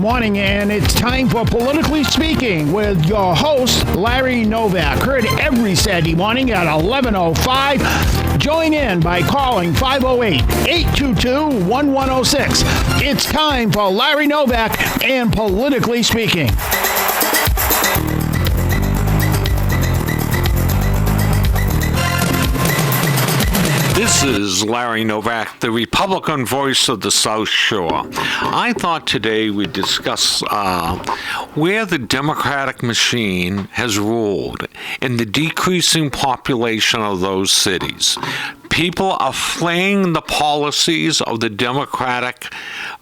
morning, and it's time for Politically Speaking with your host, Larry Novak. Heard every Saturday morning at 11:05. Join in by calling 508-822-1106. It's time for Larry Novak and Politically Speaking. This is Larry Novak, the Republican voice of the South Shore. I thought today we'd discuss where the Democratic machine has ruled in the decreasing population of those cities. People are fleeing the policies of the Democratic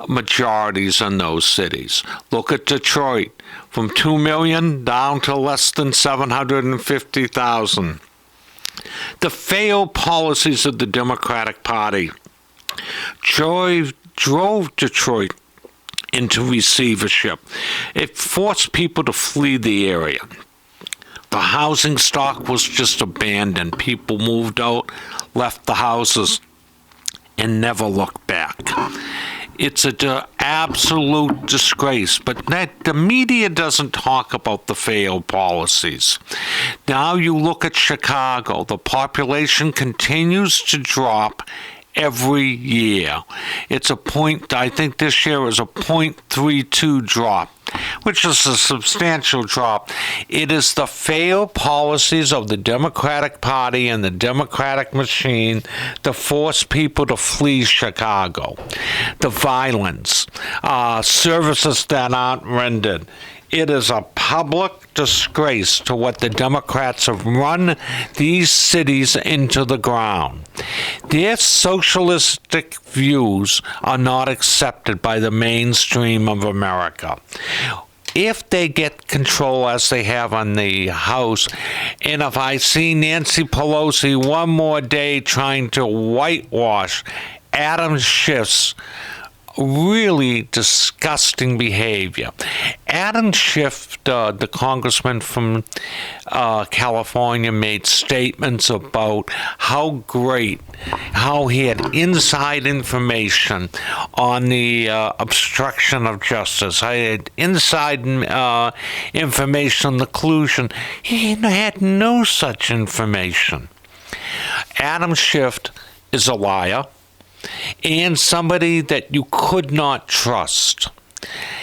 majorities in those cities. Look at Detroit, from 2 million down to less than 750,000. The failed policies of the Democratic Party drove Detroit into receivership. It forced people to flee the area. The housing stock was just abandoned. People moved out, left the houses, and never looked back. It's an absolute disgrace, but the media doesn't talk about the failed policies. Now you look at Chicago. The population continues to drop every year. It's I think this year is a 0.32 drop, which is a substantial drop. It is the failed policies of the Democratic Party and the Democratic machine that force people to flee Chicago. The violence, services that aren't rendered. It is a public disgrace to what the Democrats have run these cities into the ground. Their socialistic views are not accepted by the mainstream of America. If they get control as they have on the House, and if I see Nancy Pelosi one more day trying to whitewash Adam Schiff's really disgusting behavior. Adam Schiff, the congressman from California, made statements about how he had inside information on the obstruction of justice. I had inside information on the collusion. He had no such information. Adam Schiff is a liar and somebody that you could not trust.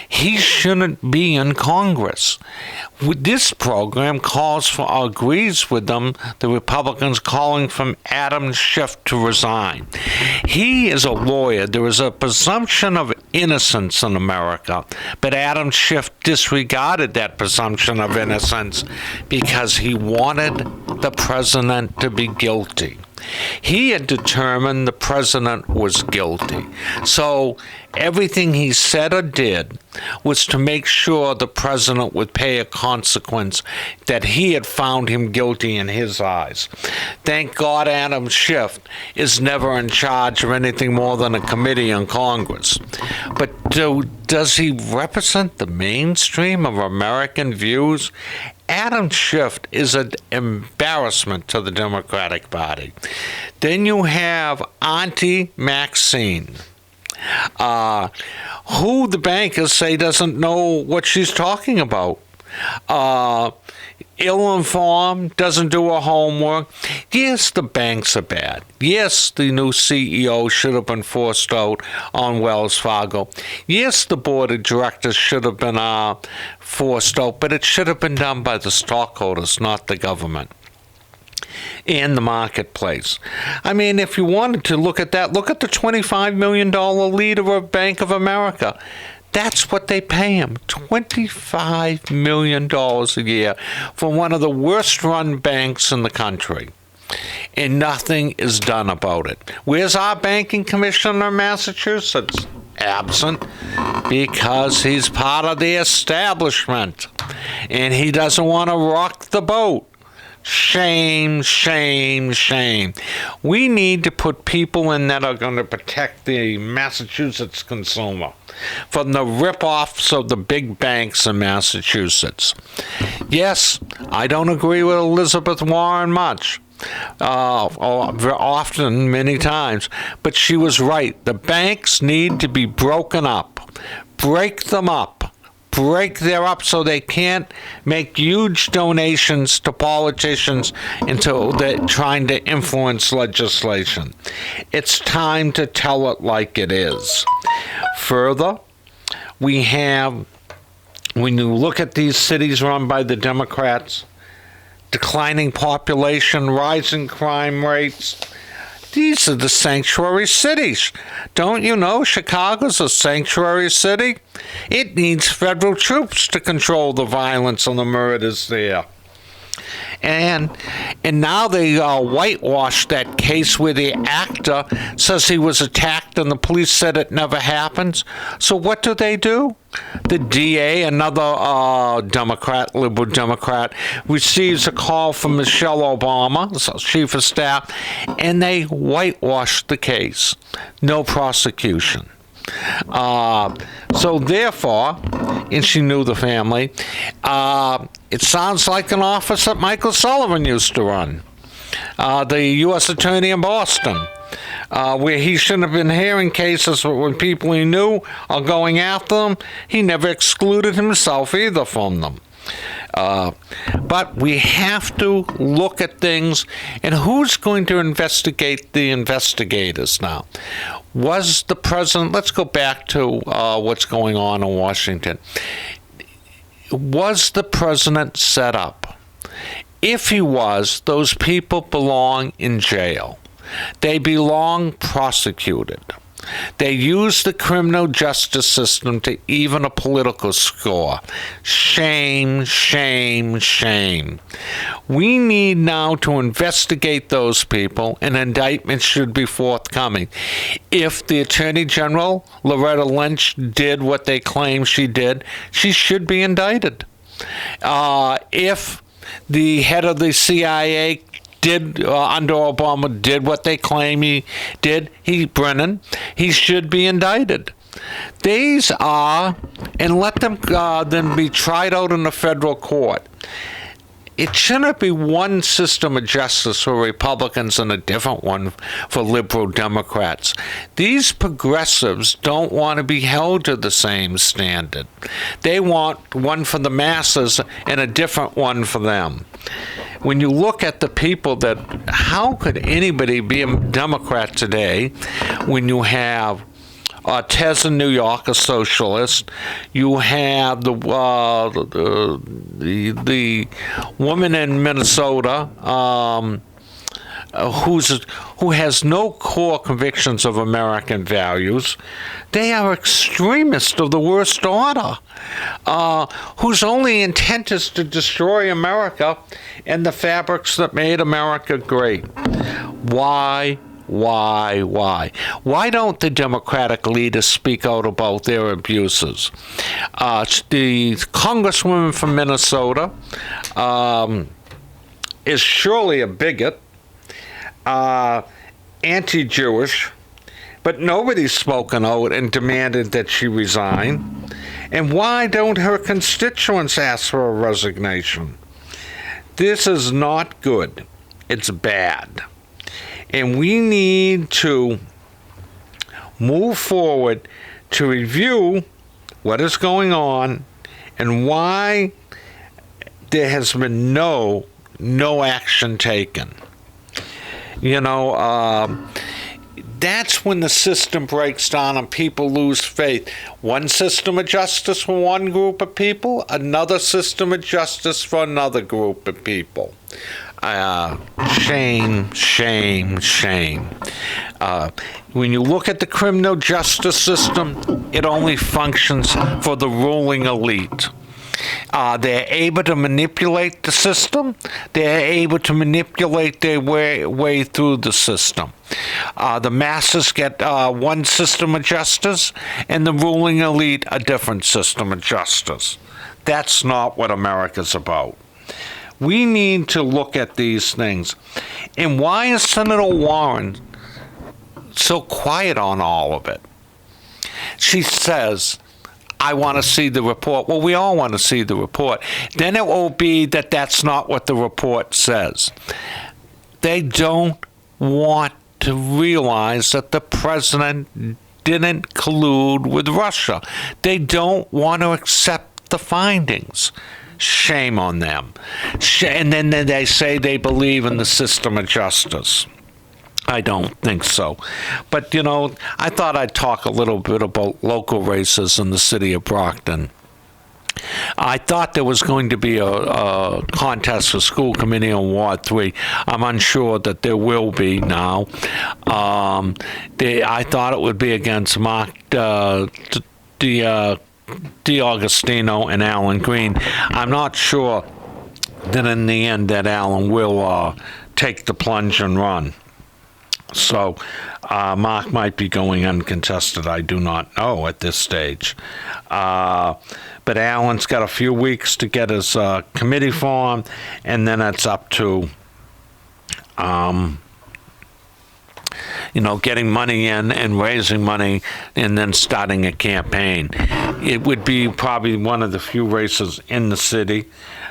He shouldn't be in Congress. This program agrees with them, the Republicans, calling for Adam Schiff to resign. He is a lawyer. There is a presumption of innocence in America, but Adam Schiff disregarded that presumption of innocence because he wanted the president to be guilty. He had determined the president was guilty. So everything he said or did was to make sure the president would pay a consequence that he had found him guilty in his eyes. Thank God Adam Schiff is never in charge of anything more than a committee in Congress. But does he represent the mainstream of American views? Adam Schiff is an embarrassment to the Democratic Party. Then you have Auntie Maxine, who the bankers say doesn't know what she's talking about. Ill-informed, doesn't do her homework. Yes, the banks are bad. Yes, the new CEO should have been forced out on Wells Fargo. Yes, the board of directors should have been forced out, but it should have been done by the stockholders, not the government and the marketplace. I mean, if you wanted to look at that, look at the $25 million leader of Bank of America. That's what they pay him, $25 million a year for one of the worst-run banks in the country. And nothing is done about it. Where's our banking commissioner in Massachusetts? Absent, because he's part of the establishment, and he doesn't want to rock the boat. Shame, shame, shame. We need to put people in that are going to protect the Massachusetts consumer from the rip-offs of the big banks in Massachusetts. Yes, I don't agree with Elizabeth Warren much. Often, many times, but she was right. The banks need to be broken up. Break them up. break their up so they can't make huge donations to politicians until they're trying to influence legislation. It's time to tell it like it is. Further, we have, when you look at these cities run by the Democrats, declining population, rising crime rates. These are the sanctuary cities. Don't you know Chicago's a sanctuary city? It needs federal troops to control the violence and the murders there. And now they whitewashed that case where the actor says he was attacked and the police said it never happened. So what do? The DA, another Democrat, liberal Democrat, receives a call from Michelle Obama, chief of staff, and they whitewashed the case. No prosecution. So therefore, and she knew the family, it sounds like an office that Michael Sullivan used to run, the U.S. Attorney in Boston, where he shouldn't have been hearing cases when people he knew are going after them. He never excluded himself either from them. But we have to look at things, and who's going to investigate the investigators now? Was the president, let's go back to what's going on in Washington. Was the president set up? If he was, those people belong in jail. They belong prosecuted. They use the criminal justice system to even a political score. Shame, shame, shame. We need now to investigate those people, and indictments should be forthcoming. If the Attorney General, Loretta Lynch, did what they claim she did, she should be indicted. If the head of the CIA under Obama did what they claim he did, Brennan, he should be indicted. These are, and let them then be tried out in a federal court. It shouldn't be one system of justice for Republicans and a different one for liberal Democrats. These progressives don't want to be held to the same standard. They want one for the masses and a different one for them. When you look at the people how could anybody be a Democrat today when you have Tez in New York, a socialist. You have the woman in Minnesota who has no core convictions of American values. They are extremists of the worst order, whose only intent is to destroy America and the fabrics that made America great. Why? Why don't the Democratic leaders speak out about their abuses? The Congresswoman from Minnesota is surely a bigot, anti-Jewish, but nobody's spoken out and demanded that she resign. And why don't her constituents ask for a resignation? This is not good. It's bad. And we need to move forward to review what is going on and why there has been no action taken. That's when the system breaks down and people lose faith. One system of justice for one group of people, another system of justice for another group of people. Shame, shame, shame. When you look at the criminal justice system, it only functions for the ruling elite. They're able to manipulate the system. They're able to manipulate their way through the system. The masses get one system of justice, and the ruling elite a different system of justice. That's not what America's about. We need to look at these things. And why is Senator Warren so quiet on all of it? She says, I want to see the report. Well, we all want to see the report. Then it will be that that's not what the report says. They don't want to realize that the president didn't collude with Russia. They don't want to accept the findings. Shame on them. And then they say they believe in the system of justice. I don't think so. But, I thought I'd talk a little bit about local races in the city of Brockton. I thought there was going to be a contest for school committee on Ward 3. I'm unsure that there will be now. I thought it would be against Mark DiAugustino and Alan Green. I'm not sure that in the end that Alan will take the plunge and run. So Mark might be going uncontested. I do not know at this stage. But Alan's got a few weeks to get his committee formed, and then it's up to getting money in and raising money and then starting a campaign. It would be probably one of the few races in the city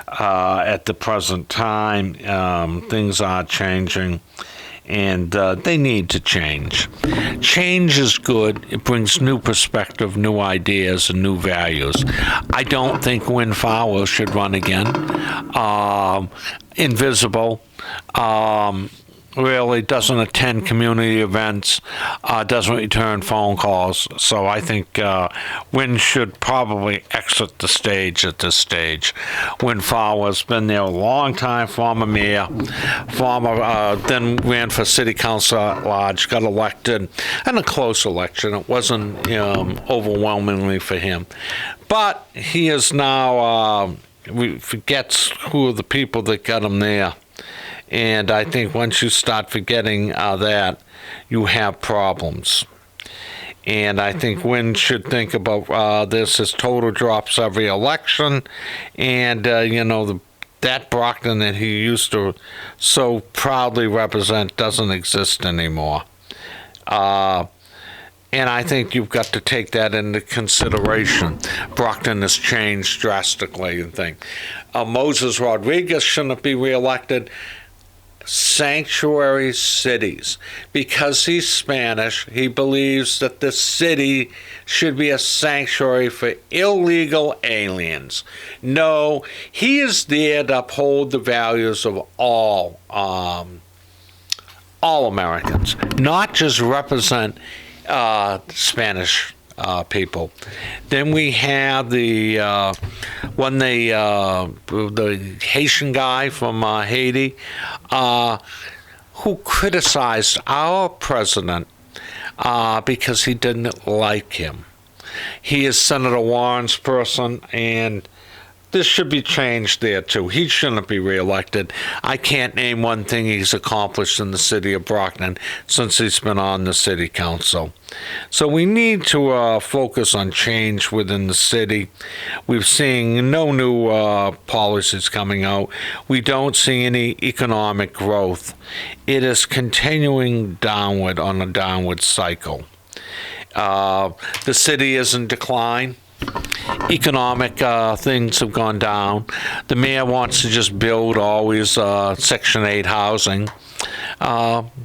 at the present time. Things are changing, and they need to change. Change is good. It brings new perspective, new ideas, and new values. I don't think Win Fowler should run again. Invisible. Really doesn't attend community events, doesn't return phone calls. So I think Win should probably exit the stage at this stage. Win Fowler's been there a long time, former mayor, then ran for city council at large, got elected, and a close election. It wasn't overwhelmingly for him. But he is now, forgets who are the people that got him there. And I think once you start forgetting that, you have problems. And I think Wynn should think about this as total drops every election. And, that Brockton that he used to so proudly represent doesn't exist anymore. And I think you've got to take that into consideration. Brockton has changed drastically, and think. Moses Rodriguez shouldn't be reelected. Sanctuary cities. Because he's Spanish, he believes that the city should be a sanctuary for illegal aliens. No, he is there to uphold the values of all Americans, not just represent Spanish people. Then we have the Haitian guy from Haiti who criticized our president because he didn't like him. He is Senator Warren's person, and this should be changed there too. He shouldn't be reelected. I can't name one thing he's accomplished in the city of Brockton since he's been on the city council. So we need to focus on change within the city. We're seeing no new policies coming out. We don't see any economic growth. It is continuing downward on a downward cycle. The city is in decline. Economic things have gone down. The mayor wants to just build always Section 8 housing,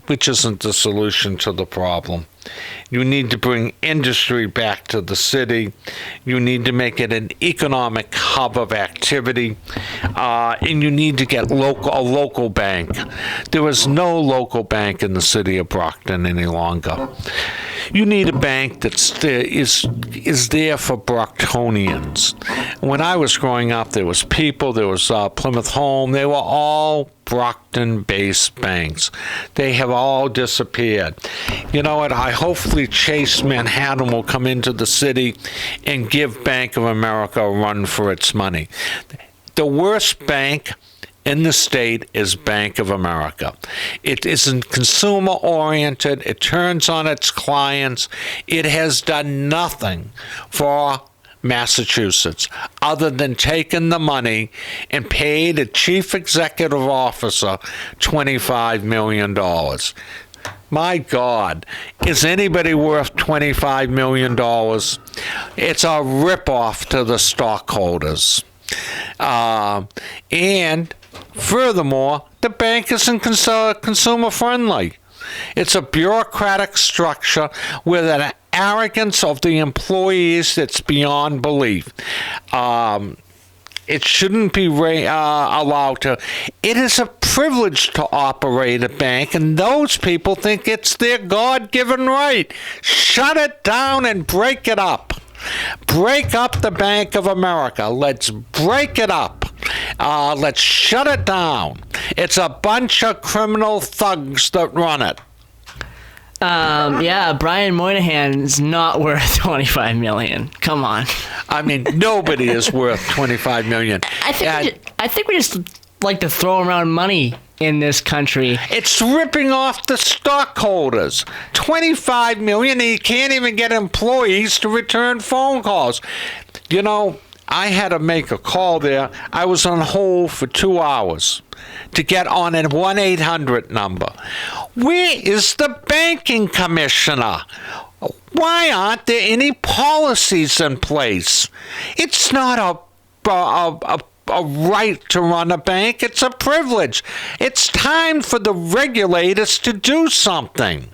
which isn't the solution to the problem. You need to bring industry back to the city. You need to make it an economic hub of activity. And you need to get a local bank. There is no local bank in the city of Brockton any longer. You need a bank that is there for Brocktonians. When I was growing up, there was people, there was Plymouth Home. They were all Brockton-based banks. They have all disappeared. You know what? Hopefully Chase Manhattan will come into the city and give Bank of America a run for its money. The worst bank in the state is Bank of America. It isn't consumer-oriented. It turns on its clients. It has done nothing for Massachusetts other than taking the money and paid a chief executive officer $25 million. My God, is anybody worth $25 million? It's a ripoff to the stockholders. And furthermore, the bank isn't consumer friendly. It's a bureaucratic structure with an arrogance of the employees that's beyond belief. It shouldn't be allowed to. It is a privilege to operate a bank, and those people think it's their God-given right. Shut it down and break it up. Break up the Bank of America. Let's break it up. Let's shut it down. It's a bunch of criminal thugs that run it. Yeah, Brian Moynihan is not worth $25 million. Come on. I mean, nobody is worth $25 million. I think we just like to throw around money in this country. It's ripping off the stockholders. $25 million, and you can't even get employees to return phone calls. You know, I had to make a call there. I was on hold for 2 hours to get on a 1-800 number. Where is the banking commissioner? Why aren't there any policies in place? It's not a right to run a bank. It's a privilege. It's time for the regulators to do something.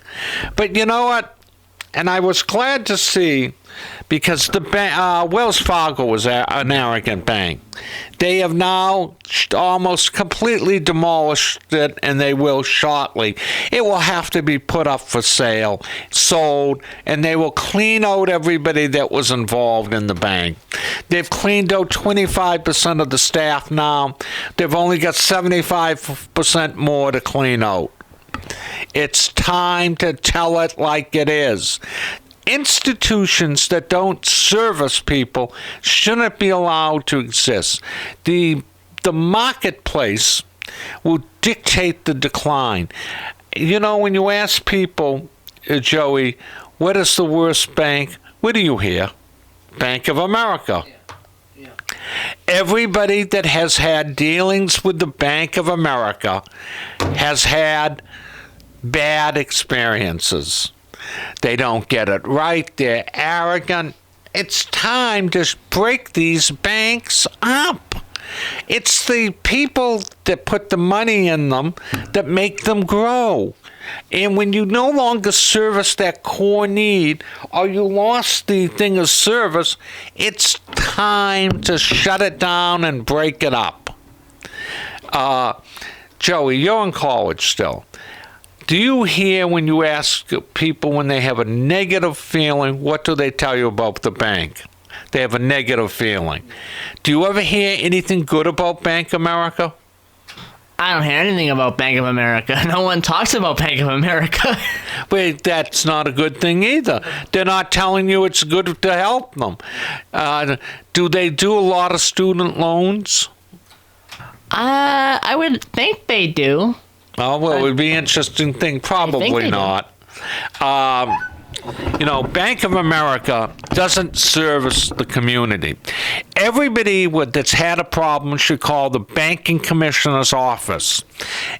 But you know what? And I was glad to see, because the Wells Fargo was an arrogant bank. They have now almost completely demolished it, and they will shortly. It will have to be put up for sale, sold, and they will clean out everybody that was involved in the bank. They've cleaned out 25% of the staff now. They've only got 75% more to clean out. It's time to tell it like it is. Institutions that don't service people shouldn't be allowed to exist. The marketplace will dictate the decline. You know, when you ask people, Joey, what is the worst bank? What do you hear? Bank of America. Yeah. Everybody that has had dealings with the Bank of America has had bad experiences. They don't get it right. They're arrogant. It's time to break these banks up. It's the people that put the money in them that make them grow. And when you no longer service that core need, or you lost the thing of service, it's time to shut it down and break it up. Joey, you're in college still. Do you hear when you ask people when they have a negative feeling, what do they tell you about the bank? They have a negative feeling. Do you ever hear anything good about Bank of America? I don't hear anything about Bank of America. No one talks about Bank of America. But that's not a good thing either. They're not telling you it's good to help them. Do they do a lot of student loans? I would think they do. Oh, well, it would be an interesting thing. Probably not. You know, Bank of America doesn't service the community. Everybody that's had a problem should call the banking commissioner's office,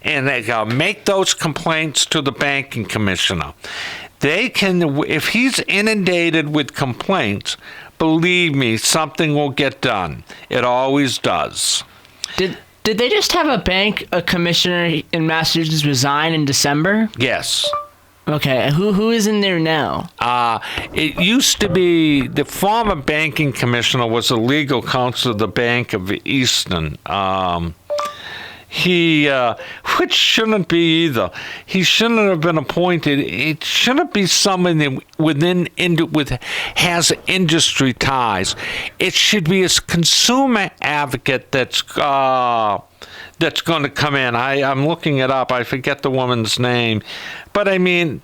and they make those complaints to the banking commissioner. They can, if he's inundated with complaints, believe me, something will get done. It always does. Did they just have a commissioner in Massachusetts resign in December? Yes. Okay, who is in there now? It used to be the former banking commissioner was the legal counsel of the Bank of Easton. Which shouldn't be either. He shouldn't have been appointed. It shouldn't be someone with has industry ties. It should be a consumer advocate that's going to come in. I'm looking it up. I forget the woman's name, but I mean,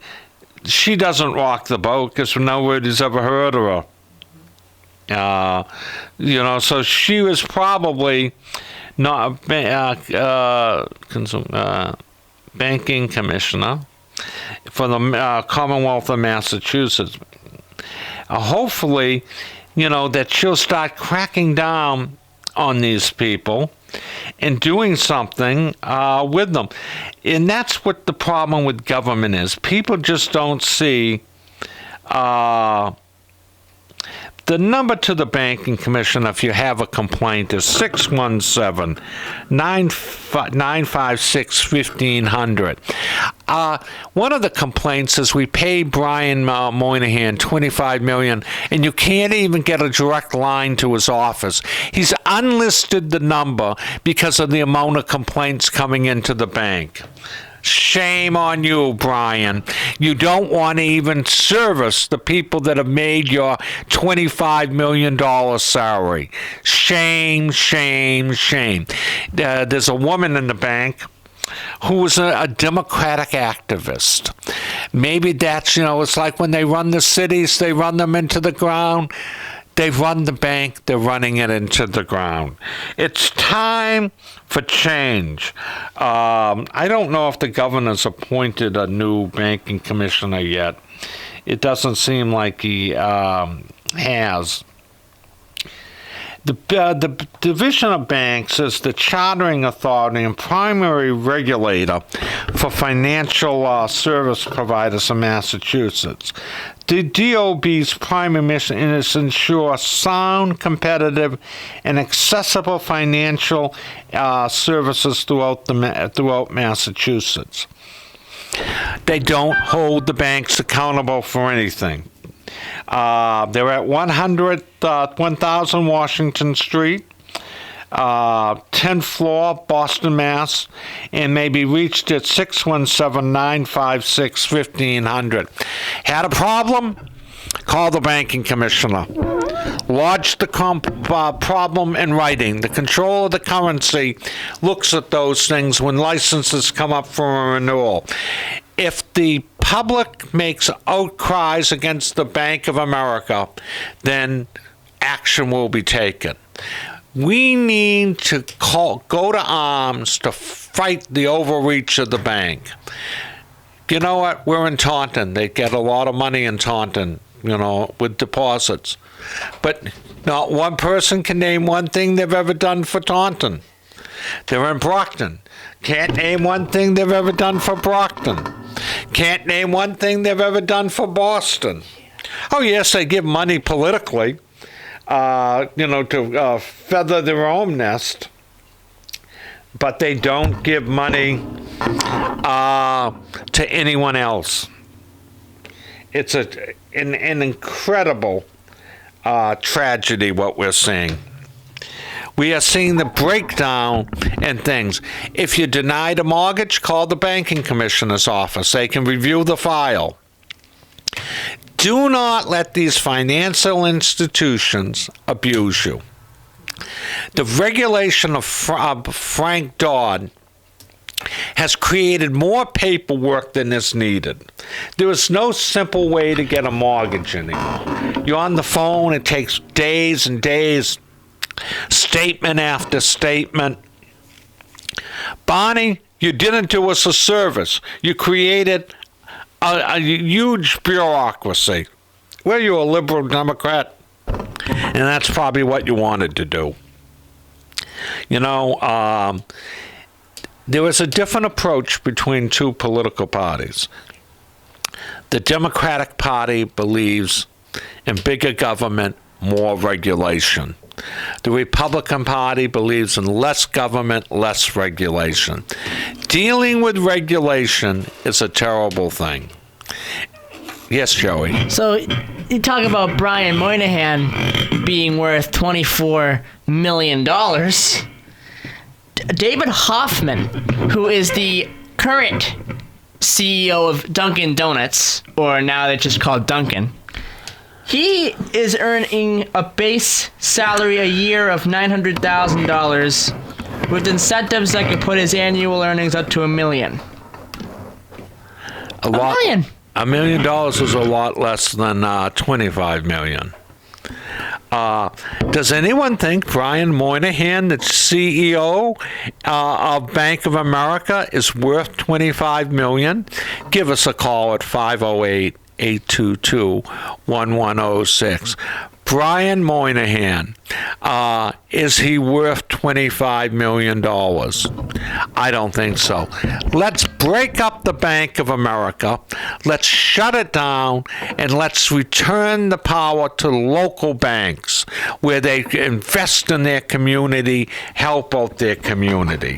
she doesn't rock the boat because nobody's ever heard of her. So she was probably not banking commissioner for the Commonwealth of Massachusetts. Hopefully, that she'll start cracking down on these people and doing something with them. And that's what the problem with government is. People just don't see the The number to the Banking Commission, if you have a complaint, is 617-956-1500. One of the complaints is we pay Brian Moynihan $25 million, and you can't even get a direct line to his office. He's unlisted the number because of the amount of complaints coming into the bank. Shame on you, Brian. You don't want to even service the people that have made your $25 million salary. Shame, shame, shame. There's a woman in the bank who was a Democratic activist. Maybe that's, it's like when they run the cities, they run them into the ground. They've run the bank, they're running it into the ground. It's time for change. I don't know if the governor's appointed a new banking commissioner yet. It doesn't seem like he has. The Division of Banks is the chartering authority and primary regulator for financial service providers in Massachusetts. The DOB's primary mission is to ensure sound, competitive, and accessible financial services throughout Massachusetts. They don't hold the banks accountable for anything. They're at 1000 Washington Street, 10th floor, Boston, Mass., and may be reached at 617-956-1500. Had a problem? Call the banking commissioner. Lodge the problem in writing. The control of the currency looks at those things when licenses come up for a renewal. If the public makes outcries against the Bank of America, then action will be taken. We need to go to arms to fight the overreach of the bank. You know what? We're in Taunton. They get a lot of money in Taunton, with deposits. But not one person can name one thing they've ever done for Taunton. They're in Brockton. Can't name one thing they've ever done for Brockton. Can't name one thing they've ever done for Boston. Oh, yes, they give money politically, to feather their own nest, but they don't give money to anyone else. It's an incredible tragedy what we're seeing. We are seeing the breakdown in things. If you're denied a mortgage, call the banking commissioner's office. They can review the file. Do not let these financial institutions abuse you. The regulation of Frank Dodd has created more paperwork than is needed. There is no simple way to get a mortgage anymore. You're on the phone, it takes days and days, statement after statement. Bonnie, you didn't do us a service. You created a huge bureaucracy. Well, you're a liberal Democrat, and that's probably what you wanted to do. There is a different approach between two political parties. The Democratic Party believes in bigger government, more regulation. The Republican Party believes in less government, less regulation. Dealing with regulation is a terrible thing. Yes, Joey. So you talk about Brian Moynihan being worth $24 million. David Hoffman, who is the current CEO of Dunkin' Donuts, or now they're just called Dunkin', he is earning a base salary a year of $900,000 with incentives that could put his annual earnings up to $1 million. $1 million. $1 million is a lot less than $25 million. Does anyone think Brian Moynihan, the CEO of Bank of America, is worth $25 million? Give us a call at 508-822-1106. Brian Moynihan, is he worth $25 million? I don't think so. Let's break up the Bank of America. Let's shut it down, and let's return the power to local banks where they invest in their community, help out their community.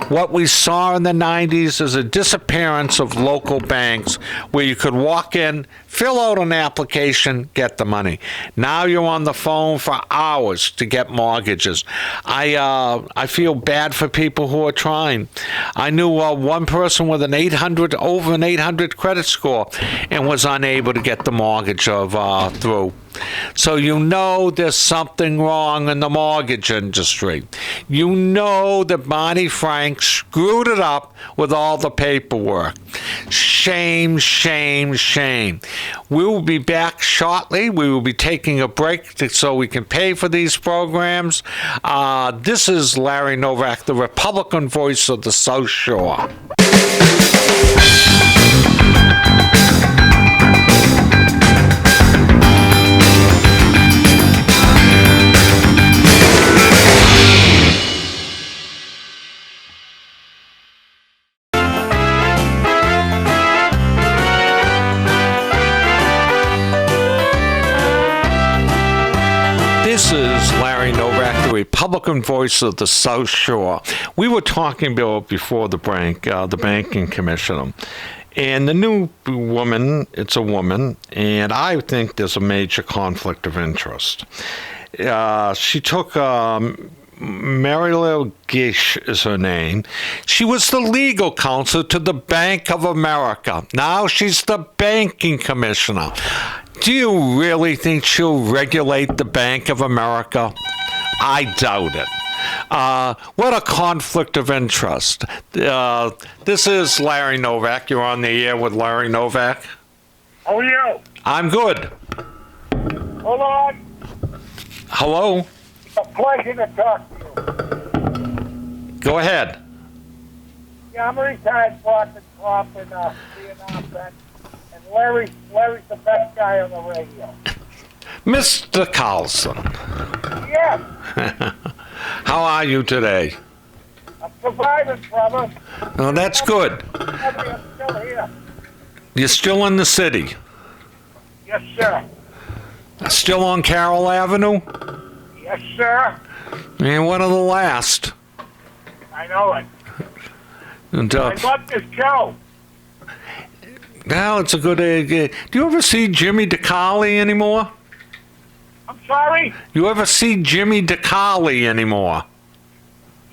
What we saw in the 90s is a disappearance of local banks where you could walk in, fill out an application, get the money. Now you're on the phone for hours to get mortgages. I feel bad for people who are trying. I knew one person with over an 800 credit score and was unable to get the mortgage through. So you know there's something wrong in the mortgage industry. You know that Barney Frank screwed it up with all the paperwork. Shame, shame, shame. We will be back shortly. We will be taking a break so we can pay for these programs. This is Larry Novak, the Republican voice of the South Shore. This is Larry Novak, the Republican voice of the South Shore. We were talking about before the break, the banking commissioner. And the new woman, it's a woman, and I think there's a major conflict of interest. She took Marilyn Gish is her name. She was the legal counsel to the Bank of America. Now she's the banking commissioner. Do you really think she'll regulate the Bank of America? I doubt it. What a conflict of interest. This is Larry Novak. You're on the air with Larry Novak. How are you? I'm good. Hold on. Hello? It's a pleasure to talk to you. Go ahead. Yeah, I'm a retired Boston cop and Vietnam vet. And Larry's the best guy on the radio. Mr. Carlson. Yes. How are you today? I'm surviving, brother. Oh, that's good. I'm still here. You're still in the city? Yes, sir. Still on Carroll Avenue? Yes, sir. And one of the last. I know it. And, I love this show. Well, it's a good... do you ever see Jimmy DeCarli anymore? I'm sorry? You ever see Jimmy DeCarli anymore?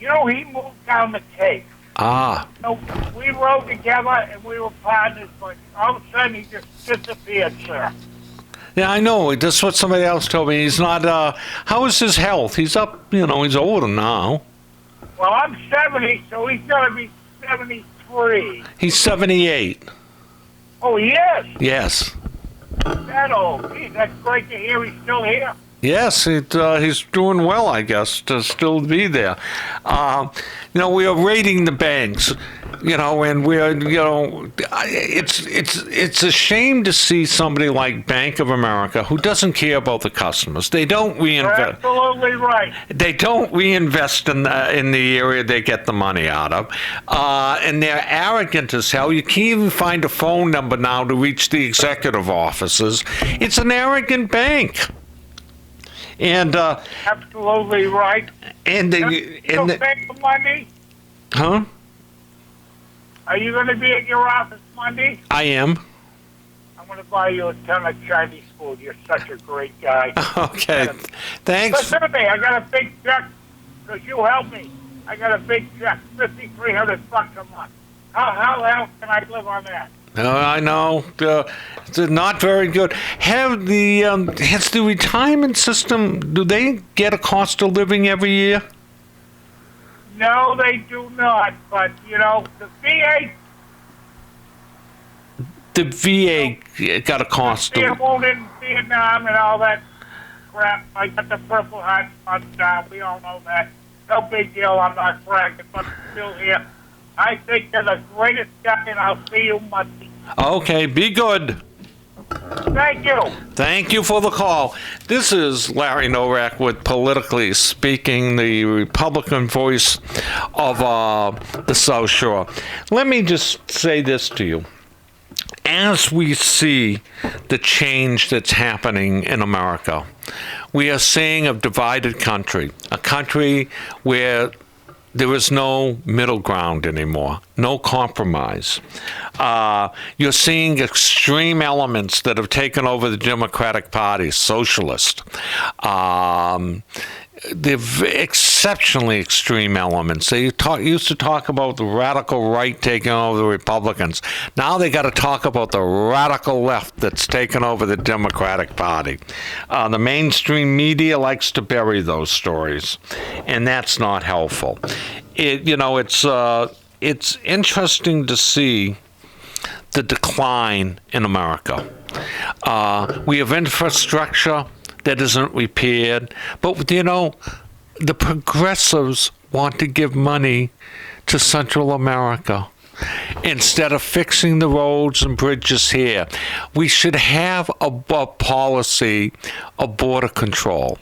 You know, he moved down the Cape. Ah. You know, we rode together and we were partners, but all of a sudden he just disappeared, sir. Yeah, I know. That's what somebody else told me. He's not... how is his health? He's up, he's older now. Well, I'm 70, so he's going to be 73. He's 78. Oh, he is? Yes. That old. Gee, that's great to hear he's still here. Yes, he's doing well, I guess, to still be there. We are raiding the banks, and we are, it's a shame to see somebody like Bank of America who doesn't care about the customers. They don't reinvest. You're absolutely right. They don't reinvest in the area they get the money out of, and they're arrogant as hell. You can't even find a phone number now to reach the executive offices. It's an arrogant bank. And absolutely right. And the pay for Monday? Huh? Are you going to be at your office Monday? I am. I'm going to buy you a ton of Chinese food. You're such a great guy. Okay. Thanks. Listen to me. I got a big check because you helped me. I got a big check, $5,300 a month. How the hell can I live on that? I know. It's not very good. Has the retirement system, do they get a cost of living every year? No, they do not. But, the VA... The VA got a cost of... in Vietnam and all that crap. I got the Purple Heart month down. We all know that. No big deal. I'm not bragging, but I'm still here. I think they're the greatest guy, and I'll see you Monday. Okay, be good. Thank you. Thank you for the call. This is Larry Novak with Politically Speaking, the Republican voice of the South Shore. Let me just say this to you. As we see the change that's happening in America, we are seeing a divided country, a country where there is no middle ground anymore, no compromise. You're seeing extreme elements that have taken over the Democratic Party, socialist. They're exceptionally extreme elements. They used to talk about the radical right taking over the Republicans. Now they got to talk about the radical left that's taken over the Democratic Party. The mainstream media likes to bury those stories, and that's not helpful. It's interesting to see the decline in America. We have infrastructure that isn't repaired. But, the progressives want to give money to Central America instead of fixing the roads and bridges here. We should have a policy of border control.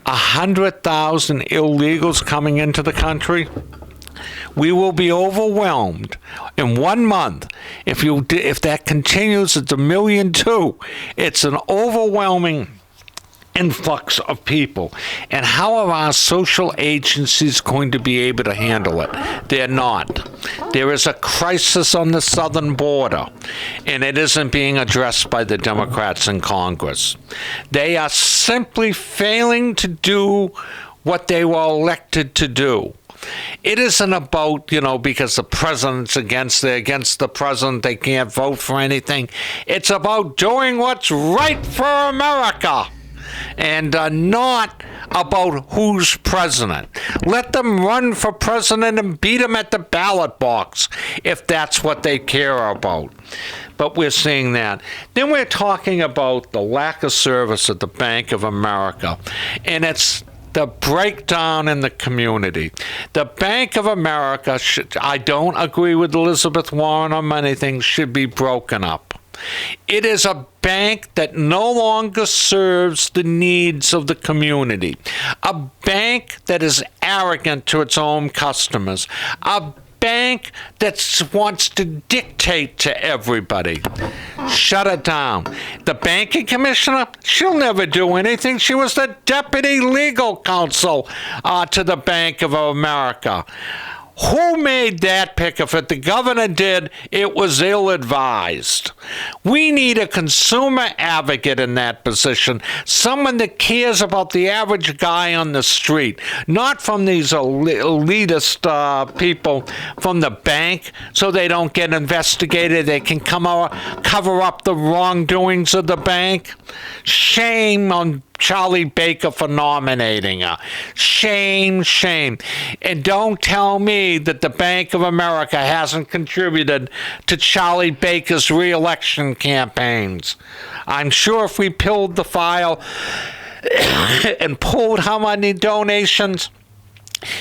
100,000 illegals coming into the country. We will be overwhelmed in 1 month. If that continues, it's 1.2 million. It's an overwhelming influx of people. And how are our social agencies going to be able to handle it? They're not. There is a crisis on the southern border, and it isn't being addressed by the Democrats in Congress. They are simply failing to do what they were elected to do. It isn't about, because the president's against the president, they can't vote for anything. It's about doing what's right for America. And not about who's president. Let them run for president and beat them at the ballot box if that's what they care about. But we're seeing that. Then we're talking about the lack of service at the Bank of America. And it's the breakdown in the community. The Bank of America, I don't agree with Elizabeth Warren on many things, should be broken up. It is a bank that no longer serves the needs of the community. A bank that is arrogant to its own customers. A bank that wants to dictate to everybody. Shut it down. The banking commissioner, she'll never do anything. She was the deputy legal counsel to the Bank of America. Who made that pick? If the governor did, it was ill-advised. We need a consumer advocate in that position, someone that cares about the average guy on the street, not from these elitist people from the bank so they don't get investigated. They can cover up the wrongdoings of the bank. Shame on Charlie Baker for nominating her. Shame, shame. And don't tell me that the Bank of America hasn't contributed to Charlie Baker's re-election campaigns. I'm sure if we pulled the file and pulled how many donations,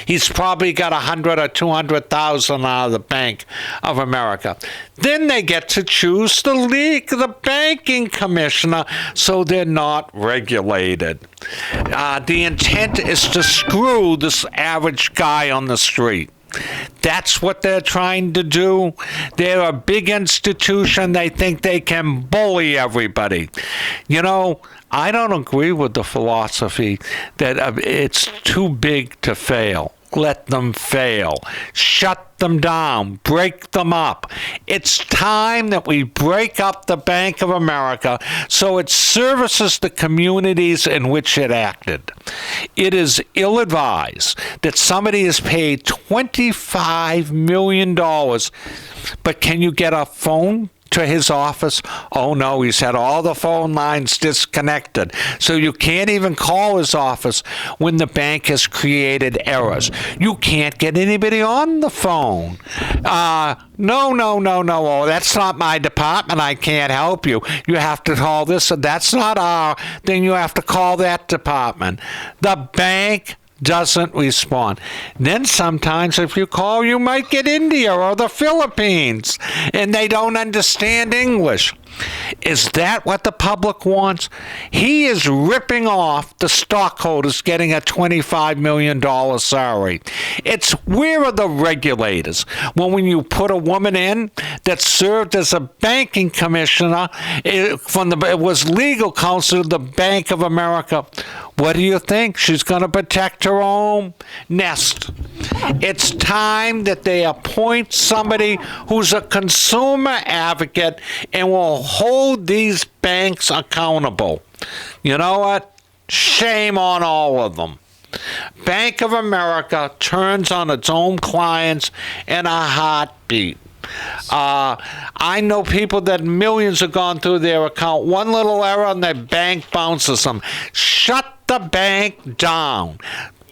he's probably got 100 or 200,000 out of the Bank of America. Then they get to choose the banking commissioner, so they're not regulated. The intent is to screw this average guy on the street. That's what they're trying to do. They're a big institution. They think they can bully everybody. I don't agree with the philosophy that it's too big to fail. Let them fail. Shut them down. Break them up. It's time that we break up the Bank of America so it services the communities in which it acted. It is ill-advised that somebody is paid $25 million, but can you get a phone to his office? Oh no, he's had all the phone lines disconnected. So you can't even call his office when the bank has created errors. You can't get anybody on the phone. No. Oh, that's not my department. I can't help you. You have to call this. That's not our thing. You have to call that department. The bank doesn't respond. Then sometimes if you call, you might get India or the Philippines, and they don't understand English. Is that what the public wants? He is ripping off the stockholders getting a $25 million salary. It's where are the regulators? When you put a woman in that served as a banking commissioner, it was legal counsel of the Bank of America. What do you think? She's going to protect her own nest. It's time that they appoint somebody who's a consumer advocate and will hold these banks accountable. You know what? Shame on all of them. Bank of America turns on its own clients in a heartbeat. I know people that millions have gone through their account. One little error and their bank bounces them. Shut the bank down.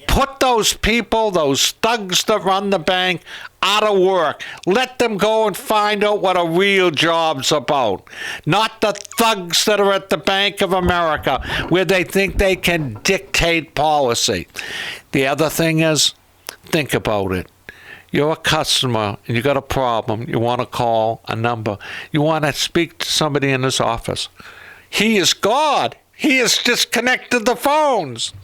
Put those people, those thugs that run the bank, out of work. Let them go and find out what a real job's about. Not the thugs that are at the Bank of America where they think they can dictate policy. The other thing is, think about it. You're a customer and you got a problem. You want to call a number. You want to speak to somebody in his office. He is God. He has disconnected the phones.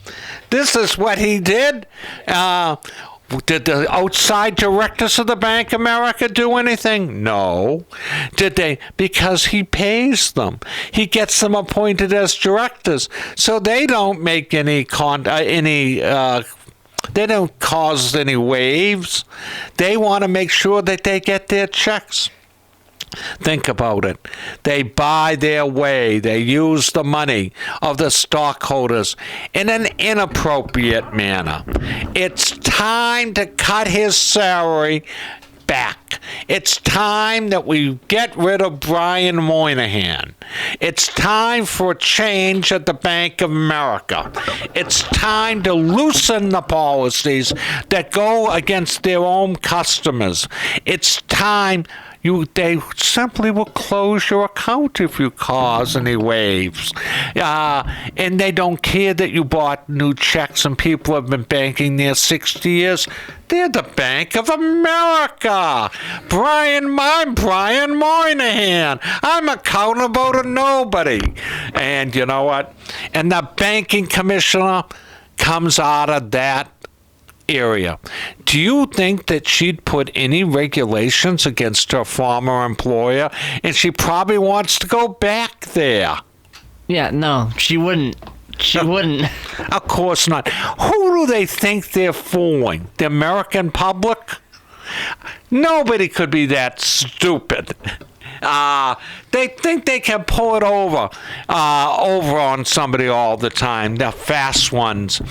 This is what he did. Did the outside directors of the Bank of America do anything? No. Did they? Because he pays them. He gets them appointed as directors, so they don't make they don't cause any waves. They want to make sure that they get their checks. Think about it. They buy their way. They use the money of the stockholders in an inappropriate manner. It's time to cut his salary back. It's time that we get rid of Brian Moynihan. It's time for a change at the Bank of America. It's time to loosen the policies that go against their own customers. It's time they simply will close your account if you cause any waves. And they don't care that you bought new checks and people have been banking there 60 years. They're the Bank of America. I'm Brian Moynihan. I'm accountable to nobody. And you know what? And the banking commissioner comes out of that area. Do you think that she'd put any regulations against her former employer? And she probably wants to go back there. Yeah, no, she wouldn't. She wouldn't. Of course not. Who do they think they're fooling? The American public? Nobody could be that stupid. They think they can pull it over on somebody all the time. The fast ones.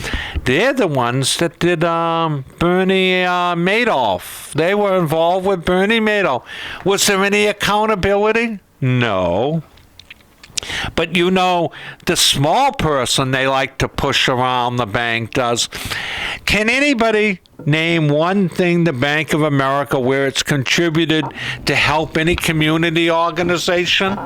They're the ones that did Bernie Madoff. They were involved with Bernie Madoff. Was there any accountability? No. But you know, the small person they like to push around the bank does. Can anybody name one thing the Bank of America where it's contributed to help any community organization?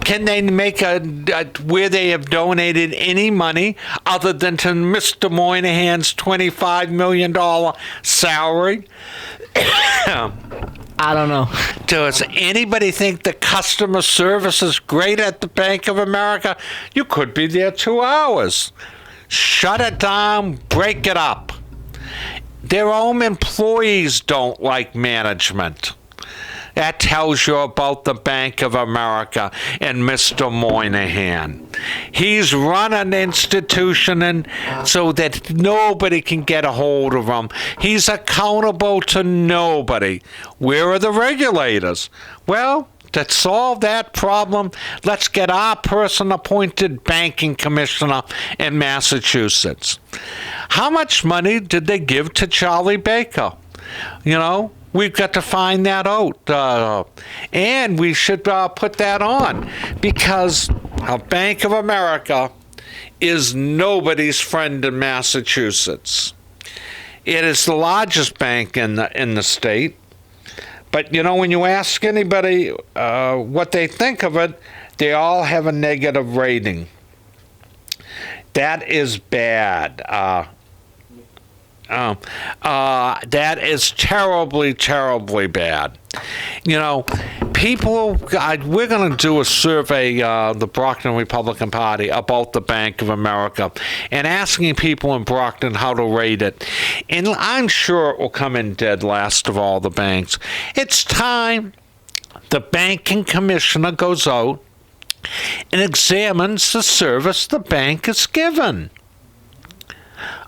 Can they make where they have donated any money other than to Mr. Moynihan's $25 million salary? I don't know. Does anybody think the customer service is great at the Bank of America? You could be there 2 hours. Shut it down, break it up. Their own employees don't like management. That tells you about the Bank of America and Mr. Moynihan. He's run an institution so that nobody can get a hold of him. He's accountable to nobody. Where are the regulators? Well, to solve that problem, let's get our person appointed banking commissioner in Massachusetts. How much money did they give to Charlie Baker? You know, we've got to find that out. And we should put that on because a Bank of America is nobody's friend in Massachusetts. It is the largest bank in the state. But, you know, when you ask anybody what they think of it, they all have a negative rating. That is bad. That is terribly, terribly bad. You know, people, we're going to do a survey, the Brockton Republican Party, about the Bank of America, and asking people in Brockton how to rate it. And I'm sure it will come in dead last of all the banks. It's time the banking commissioner goes out and examines the service the bank is given.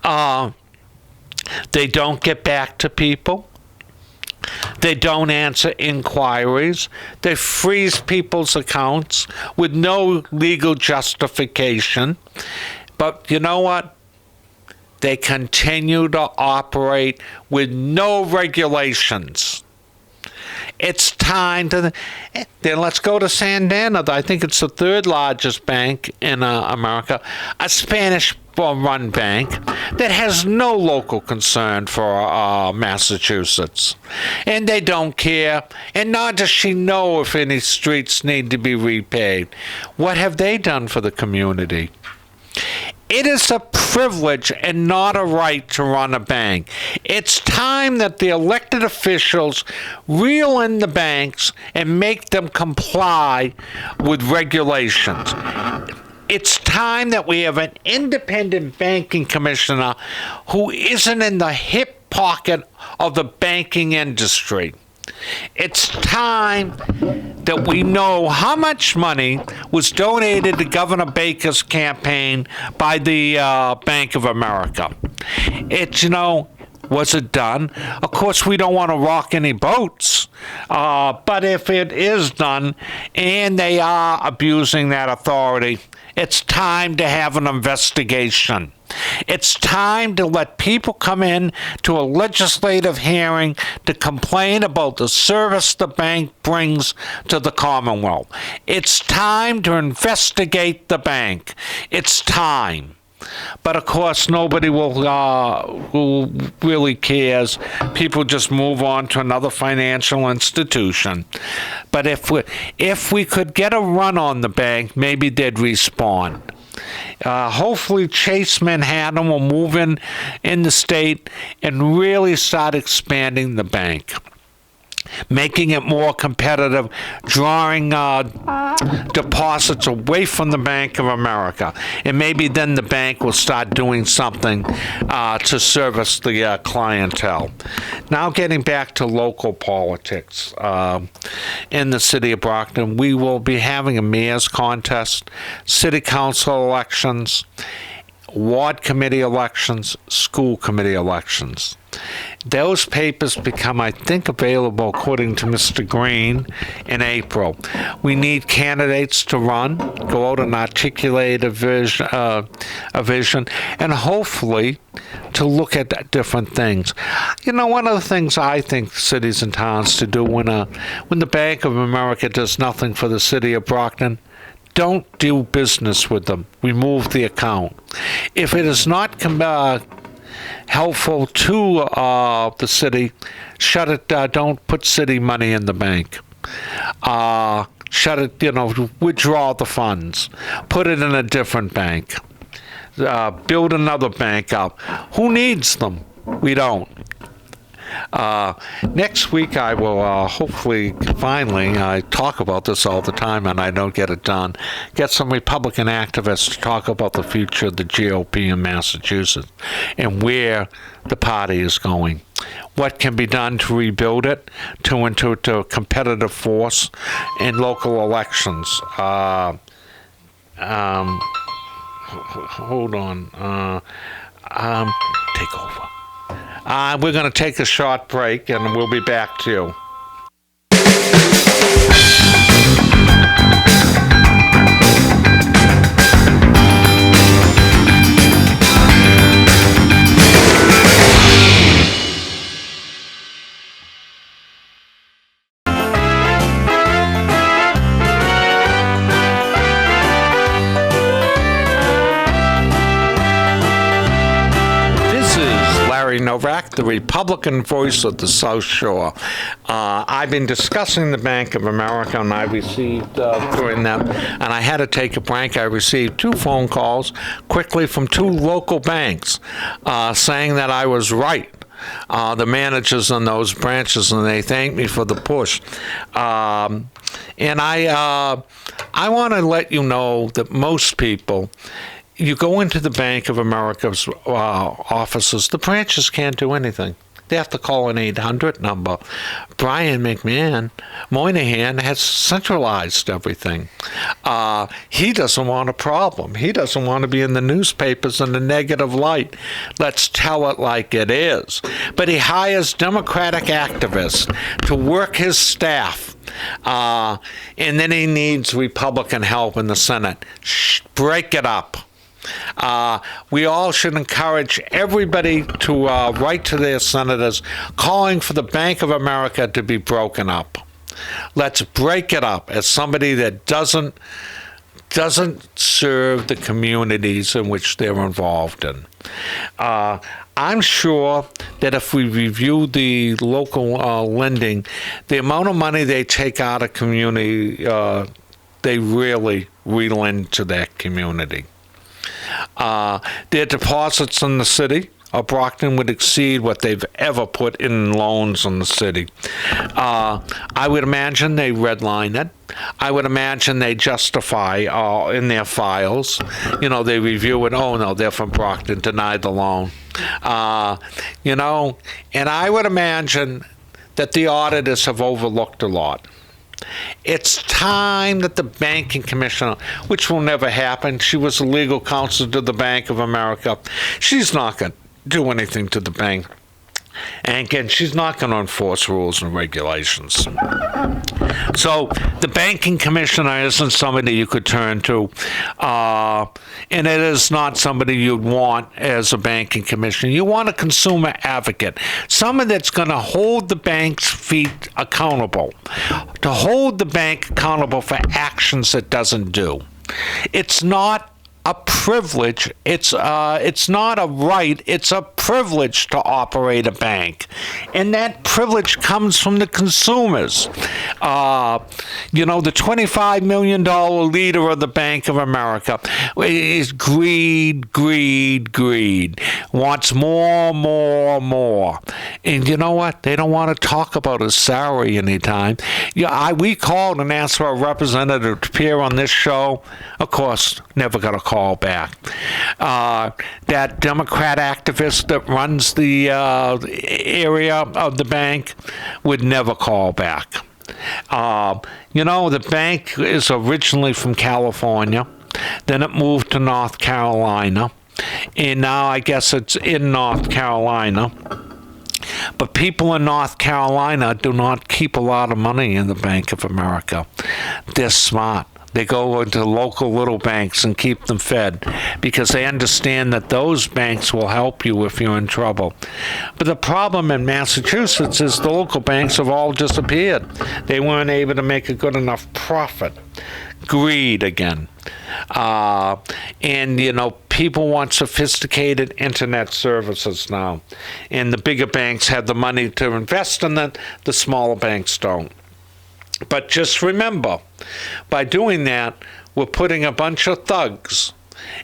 They don't get back to people. They don't answer inquiries. They freeze people's accounts with no legal justification. But you know what? They continue to operate with no regulations. It's time to... Then let's go to Santander. I think it's the third largest bank in America. A Spanish-run bank that has no local concern for Massachusetts. And they don't care. And nor does she know if any streets need to be repaid. What have they done for the community? It is a privilege and not a right to run a bank. It's time that the elected officials reel in the banks and make them comply with regulations. It's time that we have an independent banking commissioner who isn't in the hip pocket of the banking industry. It's time that we know how much money was donated to Governor Baker's campaign by the Bank of America. Was it done? Of course, we don't want to rock any boats, but if it is done and they are abusing that authority, it's time to have an investigation. It's time to let people come in to a legislative hearing to complain about the service the bank brings to the Commonwealth. It's time to investigate the bank. It's time. But of course, nobody who really cares. People just move on to another financial institution. But if we could get a run on the bank, maybe they'd respond. Hopefully Chase Manhattan will move in the state and really start expanding the bank, making it more competitive, drawing deposits away from the Bank of America. And maybe then the bank will start doing something to service the clientele. Now getting back to local politics. In the city of Brockton, we will be having a mayor's contest, city council elections, ward committee elections, school committee elections. Those papers become, I think, available, according to Mr. Green, in April. We need candidates to run, go out and articulate a vision, and hopefully to look at different things. One of the things I think cities and towns to do when the Bank of America does nothing for the city of Brockton, don't do business with them. Remove the account. If it is not helpful to the city, shut it down. Don't put city money in the bank. Shut it, withdraw the funds. Put it in a different bank. Build another bank up. Who needs them? We don't. Next week I will hopefully finally, I talk about this all the time and I don't get it done, get some Republican activists to talk about the future of the GOP in Massachusetts and where the party is going. What can be done to rebuild it into a competitive force in local elections. Hold on. Take over. We're going to take a short break, and we'll be back to you. Novak, the Republican voice of the South Shore. I've been discussing the Bank of America, and I received during them, and I had to take a break. I received 2 phone calls quickly from 2 local banks saying that I was right the managers in those branches, and they thank me for the push. And I want to let you know that most people, you go into the Bank of America's offices, the branches can't do anything. They have to call an 800 number. Brian Moynihan has centralized everything. He doesn't want a problem. He doesn't want to be in the newspapers in a negative light. Let's tell it like it is. But he hires Democratic activists to work his staff. And then he needs Republican help in the Senate. Break it up. We all should encourage everybody to write to their senators calling for the Bank of America to be broken up. Let's break it up as somebody that doesn't serve the communities in which they're involved in. I'm sure that if we review the local lending, the amount of money they take out of community, they really relend to that community. Their deposits in the city of Brockton would exceed what they've ever put in loans in the city. I would imagine they redline it. I would imagine they justify in their files. They review it. Oh, no, they're from Brockton, denied the loan. And I would imagine that the auditors have overlooked a lot. It's time that the banking commissioner, which will never happen, she was a legal counsel to the Bank of America. She's not going to do anything to the bank. And again, she's not going to enforce rules and regulations. So the banking commissioner isn't somebody you could turn to. And it is not somebody you'd want as a banking commissioner. You want a consumer advocate, someone that's going to hold the bank's feet accountable, to hold the bank accountable for actions it doesn't do. It's not a privilege. It's not a right. It's a privilege to operate a bank, and that privilege comes from the consumers. The $25 million leader of the Bank of America is greed. Wants more. And you know what? They don't want to talk about his salary anytime. We called and asked for a representative to appear on this show. Of course, never got a call back. That Democrat activist that runs the area of the bank would never call back. The bank is originally from California. Then it moved to North Carolina. And now I guess it's in North Carolina. But people in North Carolina do not keep a lot of money in the Bank of America. They're smart. They go into local little banks and keep them fed because they understand that those banks will help you if you're in trouble. But the problem in Massachusetts is the local banks have all disappeared. They weren't able to make a good enough profit. Greed again. People want sophisticated internet services now. And the bigger banks have the money to invest in it. The smaller banks don't. But just remember, by doing that, we're putting a bunch of thugs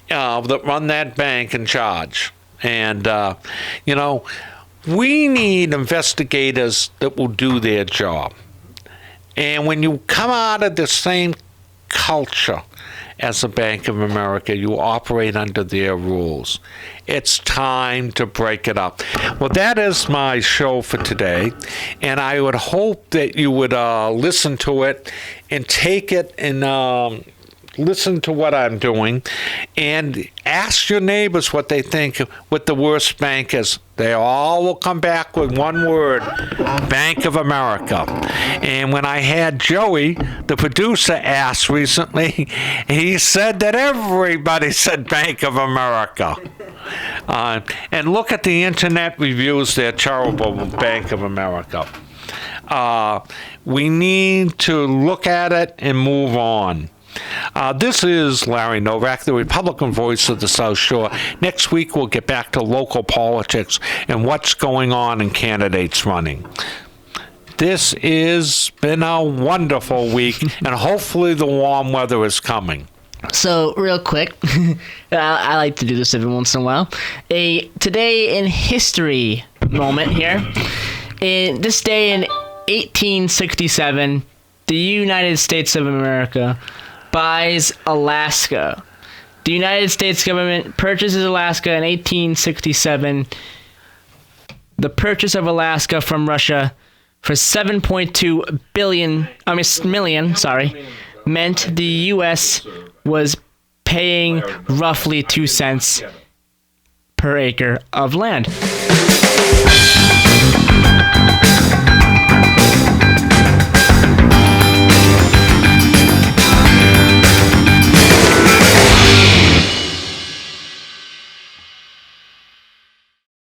that run that bank in charge. And, we need investigators that will do their job. And when you come out of the same culture as the Bank of America, you operate under their rules. It's time to break it up. Well, that is my show for today, and I would hope that you would listen to it and take it and listen to what I'm doing and ask your neighbors what they think what the worst bank is. They all will come back with one word: Bank of America. And when I had Joey, the producer, asked recently, he said that everybody said Bank of America. And look at the internet reviews, they're terrible with Bank of America. We need to look at it and move on. This is Larry Novak, the Republican voice of the South Shore. Next week, we'll get back to local politics and what's going on in candidates running. This has been a wonderful week, and hopefully the warm weather is coming. So, real quick, I like to do this every once in a while. A Today in History moment here. In this day in 1867, the United States of America buys Alaska. The United States government purchases Alaska in 1867. The purchase of Alaska from Russia for 7.2 million, meant the U.S. was paying roughly 2 cents per acre of land.